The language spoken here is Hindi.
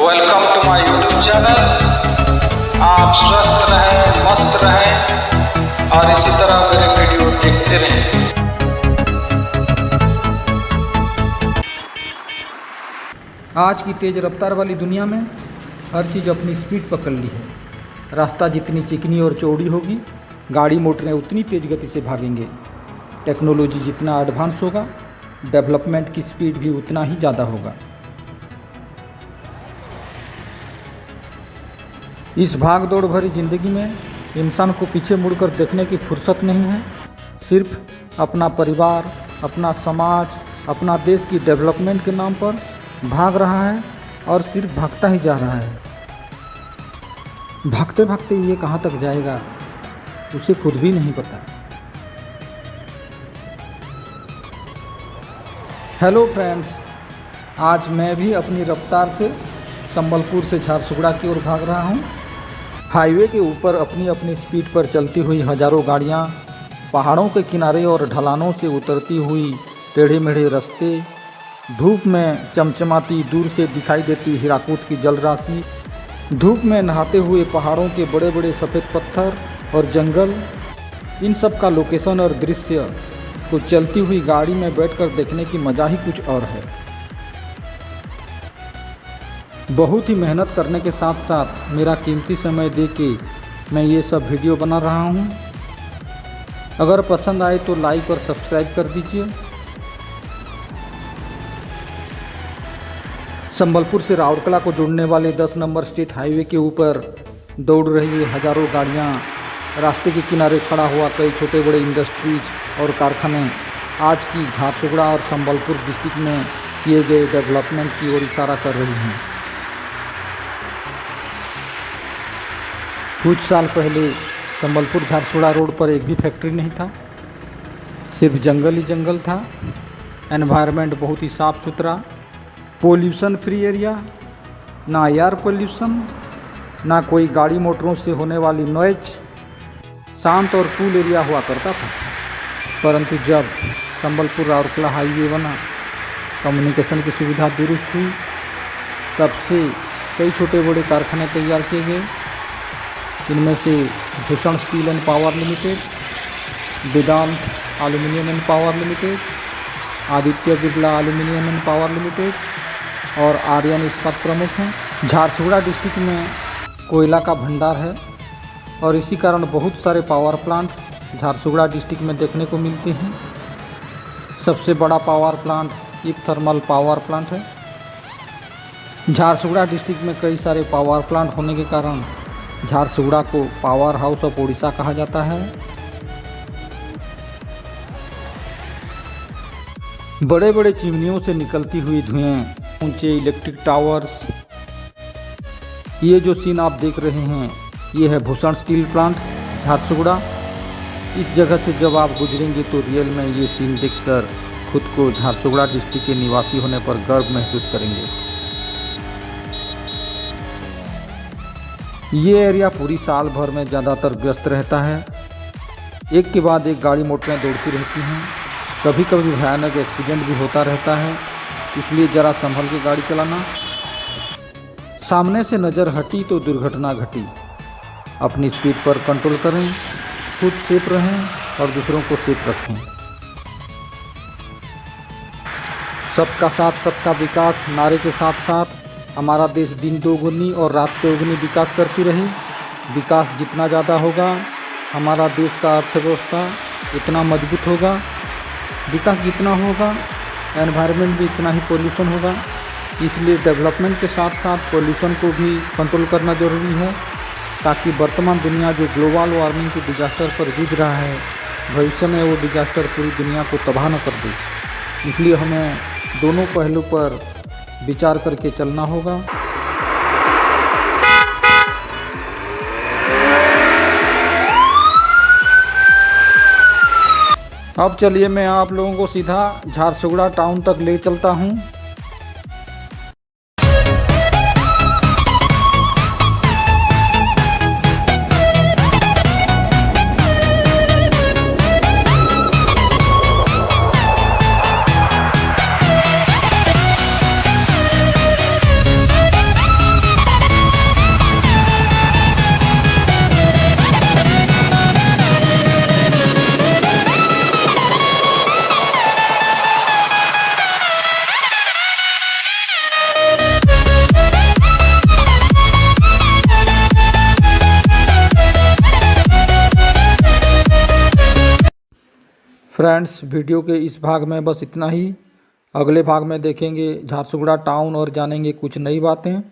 Welcome to my YouTube channel. आप स्वस्थ रहें, मस्त रहें और इसी तरह मेरे वीडियो देखते रहें। आज की तेज़ रफ्तार वाली दुनिया में हर चीज़ अपनी स्पीड पकड़ ली है। रास्ता जितनी चिकनी और चौड़ी होगी, गाड़ी मोटरें उतनी तेज़ गति से भागेंगे। टेक्नोलॉजी जितना एडवांस होगा, डेवलपमेंट की स्पीड भी उतना ही ज़्यादा होगा। इस भाग दौड़ भरी ज़िंदगी में इंसान को पीछे मुड़कर देखने की फुर्सत नहीं है। सिर्फ अपना परिवार, अपना समाज, अपना देश की डेवलपमेंट के नाम पर भाग रहा है और सिर्फ भागता ही जा रहा है। भागते भागते ये कहाँ तक जाएगा, उसे खुद भी नहीं पता। हेलो फ्रेंड्स, आज मैं भी अपनी रफ्तार से संबलपुर से झारसुगड़ा की ओर भाग रहा हूँ। हाईवे के ऊपर अपनी अपनी स्पीड पर चलती हुई हज़ारों गाड़ियाँ, पहाड़ों के किनारे और ढलानों से उतरती हुई टेढ़े मेढ़े रास्ते, धूप में चमचमाती दूर से दिखाई देती हीराकुद की जलराशि, धूप में नहाते हुए पहाड़ों के बड़े बड़े सफ़ेद पत्थर और जंगल, इन सब का लोकेशन और दृश्य को चलती हुई गाड़ी में बैठकर देखने की मज़ा ही कुछ और है। बहुत ही मेहनत करने के साथ साथ मेरा कीमती समय दे के मैं ये सब वीडियो बना रहा हूँ। अगर पसंद आए तो लाइक और सब्सक्राइब कर दीजिए। संबलपुर से राउरकेला को जोड़ने वाले 10 नंबर स्टेट हाईवे के ऊपर दौड़ रही हज़ारों गाड़ियाँ, रास्ते के किनारे खड़ा हुआ कई छोटे बड़े इंडस्ट्रीज और कारखाने आज की झारसुगड़ा और संबलपुर डिस्ट्रिक्ट में किए गए डेवलपमेंट की ओर इशारा कर रही हैं। कुछ साल पहले संबलपुर झारसुगड़ा रोड पर एक भी फैक्ट्री नहीं था, सिर्फ जंगल ही जंगल था। एनवायरनमेंट बहुत ही साफ़ सुथरा, पोल्यूशन फ्री एरिया, ना एयर पोल्यूशन, ना कोई गाड़ी मोटरों से होने वाली नॉइज, शांत और कूल एरिया हुआ करता था। परंतु जब संबलपुर राउरकेला हाईवे बना, कम्युनिकेशन की सुविधा दुरुस्त हुई, तब से कई छोटे बड़े कारखाने तैयार किए गए। इनमें से Bhushan steel and power limited, Vedanta aluminium and power limited, Aditya Birla aluminium and power limited और आर्यन इस्पात प्रमुख हैं। झारसुगड़ा डिस्ट्रिक्ट में कोयला का भंडार है और इसी कारण बहुत सारे पावर प्लांट झारसुगड़ा डिस्ट्रिक्ट में देखने को मिलते हैं। सबसे बड़ा पावर प्लांट एक थर्मल पावर प्लांट है। झारसुगड़ा डिस्ट्रिक्ट में कई सारे पावर प्लांट होने के कारण झारसुगड़ा को पावर हाउस ऑफ उड़ीसा कहा जाता है। बड़े बड़े चिमनियों से निकलती हुई धुएं, ऊंचे इलेक्ट्रिक टावर्स, ये जो सीन आप देख रहे हैं, ये है भूषण स्टील प्लांट झारसुगड़ा। इस जगह से जब आप गुजरेंगे तो रियल में ये सीन देखकर खुद को झारसुगड़ा डिस्ट्रिक्ट के निवासी होने पर गर्व महसूस करेंगे। ये एरिया पूरी साल भर में ज़्यादातर व्यस्त रहता है। एक के बाद एक गाड़ी मोटरें दौड़ती रहती हैं। कभी कभी भयानक एक्सीडेंट भी होता रहता है, इसलिए ज़रा संभल के गाड़ी चलाना। सामने से नज़र हटी तो दुर्घटना घटी। अपनी स्पीड पर कंट्रोल करें, खुद सेफ रहें और दूसरों को सेफ रखें। सबका साथ सबका विकास नारे के साथ साथ हमारा देश दिन दोगुनी और रात चौगुनी विकास करती रहे। विकास जितना ज़्यादा होगा, हमारा देश का अर्थव्यवस्था उतना मजबूत होगा। विकास जितना होगा, एनवायरनमेंट भी इतना ही पोल्यूशन होगा। इसलिए डेवलपमेंट के साथ साथ पोल्यूशन को भी कंट्रोल करना ज़रूरी है, ताकि वर्तमान दुनिया जो ग्लोबल वार्मिंग के डिजास्टर पर जूझ रहा है, भविष्य में वो डिजास्टर पूरी दुनिया को तबाह न कर दे। इसलिए हमें दोनों पहलू पर विचार करके चलना होगा। अब चलिए मैं आप लोगों को सीधा झारसुगड़ा टाउन तक ले चलता हूँ। फ्रेंड्स, वीडियो के इस भाग में बस इतना ही। अगले भाग में देखेंगे झारसुगुड़ा टाउन और जानेंगे कुछ नई बातें।